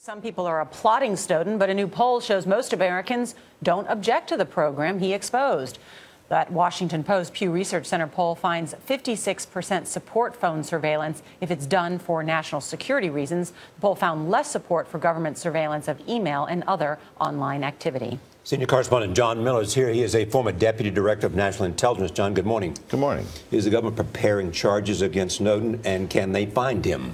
Some people are applauding Snowden, but a new poll shows most Americans don't object to the program he exposed. That Washington Post Pew Research Center poll finds 56% support phone surveillance if it's done for national security reasons. The poll found less support for government surveillance of email and other online activity. Senior correspondent John Miller is here. He is a former deputy director of national intelligence. John, good morning. Good morning. Is the government preparing charges against Snowden, and can they find him?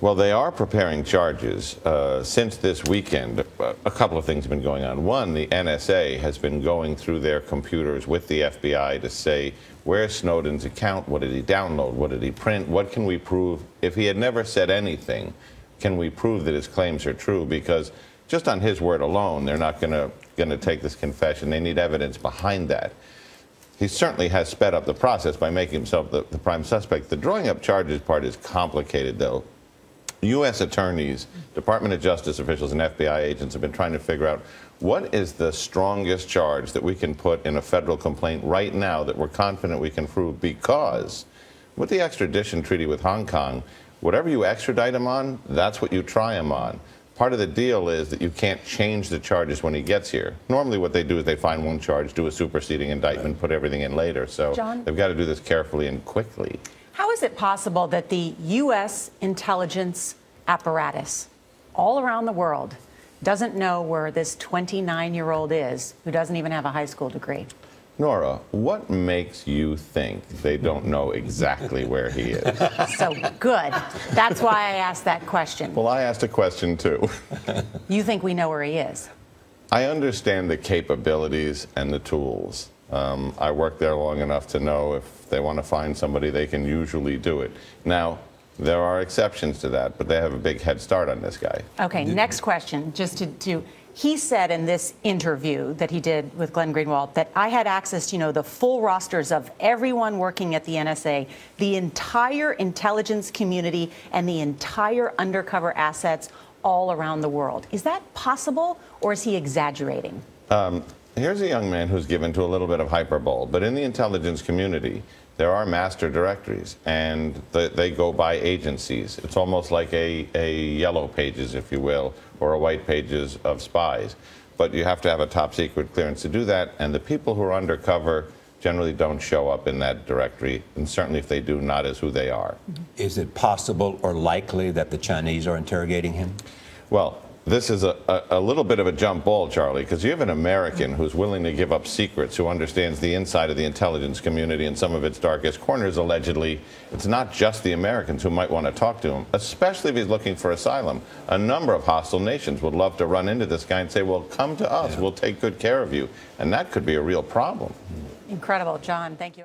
Well, they are preparing charges. Since this weekend, a couple of things have been going on. One, the NSA has been going through their computers with the FBI to say, where's Snowden's account? What did he download? What did he print? What can we prove? If he had never said anything, can we prove that his claims are true? Because just on his word alone, they're not going to take this confession. They need evidence behind that. He certainly has sped up the process by making himself the prime suspect. The drawing up charges part is complicated, though. U.S. attorneys, Department of Justice officials, and FBI agents have been trying to figure out what is the strongest charge that we can put in a federal complaint right now that we're confident we can prove, because with the extradition treaty with Hong Kong, whatever you extradite him on, that's what you try him on. Part of the deal is that you can't change the charges when he gets here. Normally what they do is they find one charge, do a superseding indictment, put everything in later. So John, they've got to do this carefully and quickly. How is it possible that the U.S. intelligence apparatus all around the world doesn't know where this 29-year-old is who doesn't even have a high school degree? Nora, what makes you think they don't know exactly where he is? So good. That's why I asked that question. Well, I asked a question, too. You think we know where he is? I understand the capabilities and the tools. I worked there long enough to know if they want to find somebody, they can usually do it. Now, there are exceptions to that, but they have a big head start on this guy. Okay, next question. He said in this interview that he did with Glenn Greenwald that I had access to, the full rosters of everyone working at the NSA, the entire intelligence community, and the entire undercover assets all around the world. Is that possible, or is he exaggerating? Here's a young man who's given to a little bit of hyperbole, but in the intelligence community, there are master directories, and they go by agencies. It's almost like a yellow pages, if you will, or a white pages of spies. But you have to have a top secret clearance to do that, and the people who are undercover generally don't show up in that directory, and certainly if they do, not as who they are. Is it possible or likely that the Chinese are interrogating him? Well, this is a little bit of a jump ball, Charlie, because you have an American who's willing to give up secrets, who understands the inside of the intelligence community and some of its darkest corners, allegedly. It's not just the Americans who might want to talk to him, especially if he's looking for asylum. A number of hostile nations would love to run into this guy and say, well, come to us, we'll take good care of you. And that could be a real problem. Incredible. John, thank you.